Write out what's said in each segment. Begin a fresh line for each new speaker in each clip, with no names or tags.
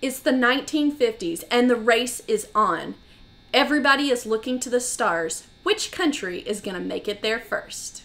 It's the 1950s and the race is on. Everybody is looking to the stars. Which country is going to make it there first?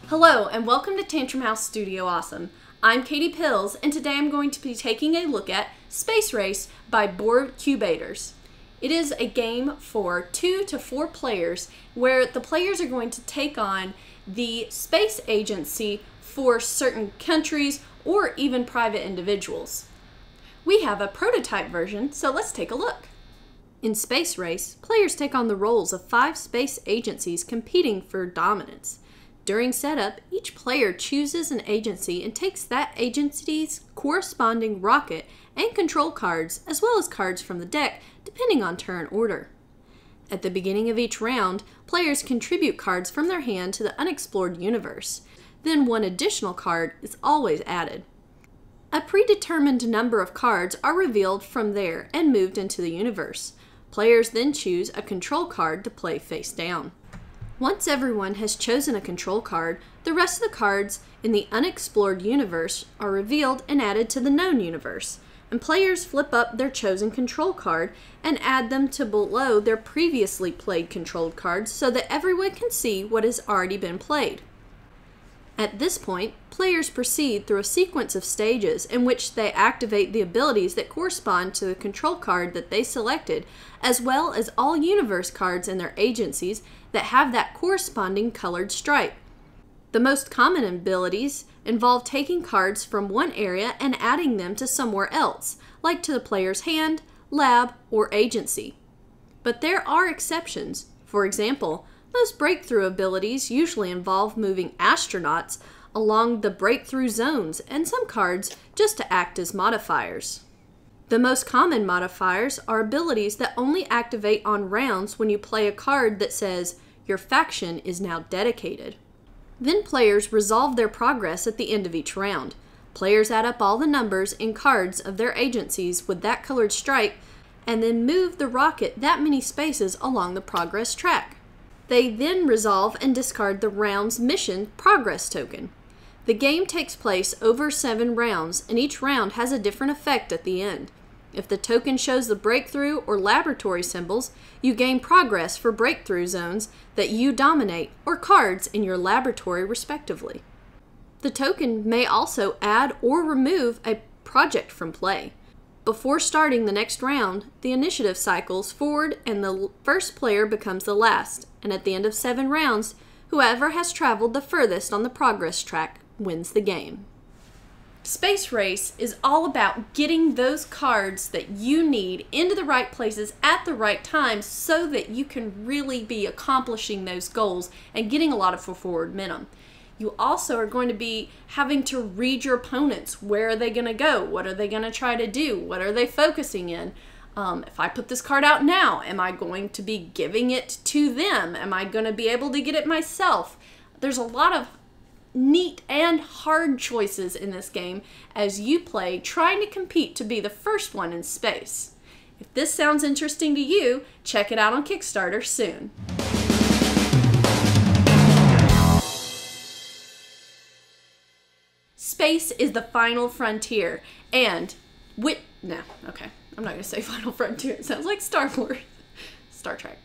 Hello and welcome to Tantrum House Studio Awesome. I'm Katie Pills and today I'm going to be taking a look at Space Race by Board Cubators. It is a game for 2 to 4 players where the players are going to take on the space agency for certain countries or even private individuals. We have a prototype version, so let's take a look. In Space Race, players take on the roles of 5 space agencies competing for dominance. During setup, each player chooses an agency and takes that agency's corresponding rocket and control cards, as well as cards from the deck, depending on turn order. At the beginning of each round, players contribute cards from their hand to the unexplored universe. Then one additional card is always added. A predetermined number of cards are revealed from there and moved into the universe. Players then choose a control card to play face down. Once everyone has chosen a control card, the rest of the cards in the unexplored universe are revealed and added to the known universe, and players flip up their chosen control card and add them to below their previously played controlled cards so that everyone can see what has already been played. At this point, players proceed through a sequence of stages in which they activate the abilities that correspond to the control card that they selected, as well as all universe cards in their agencies that have that corresponding colored stripe. The most common abilities involve taking cards from one area and adding them to somewhere else, like to the player's hand, lab, or agency. But there are exceptions. For example, most breakthrough abilities usually involve moving astronauts along the breakthrough zones and some cards just to act as modifiers. The most common modifiers are abilities that only activate on rounds when you play a card that says, "Your faction is now dedicated." Then players resolve their progress at the end of each round. Players add up all the numbers in cards of their agencies with that colored stripe and then move the rocket that many spaces along the progress track. They then resolve and discard the round's mission progress token. The game takes place over 7 rounds, and each round has a different effect at the end. If the token shows the breakthrough or laboratory symbols, you gain progress for breakthrough zones that you dominate or cards in your laboratory respectively. The token may also add or remove a project from play. Before starting the next round, the initiative cycles forward and the first player becomes the last, and at the end of 7 rounds, whoever has traveled the furthest on the progress track wins the game. Space Race is all about getting those cards that you need into the right places at the right time so that you can really be accomplishing those goals and getting a lot of forward momentum. You also are going to be having to read your opponents. Where are they going to go? What are they going to try to do? What are they focusing in? If I put this card out now, am I going to be giving it to them? Am I going to be able to get it myself? There's a lot of neat and hard choices in this game as you play trying to compete to be the first one in space. If this sounds interesting to you, check it out on Kickstarter soon. Space is the final frontier, and I'm not going to say final frontier. It sounds like Star Wars. Star Trek.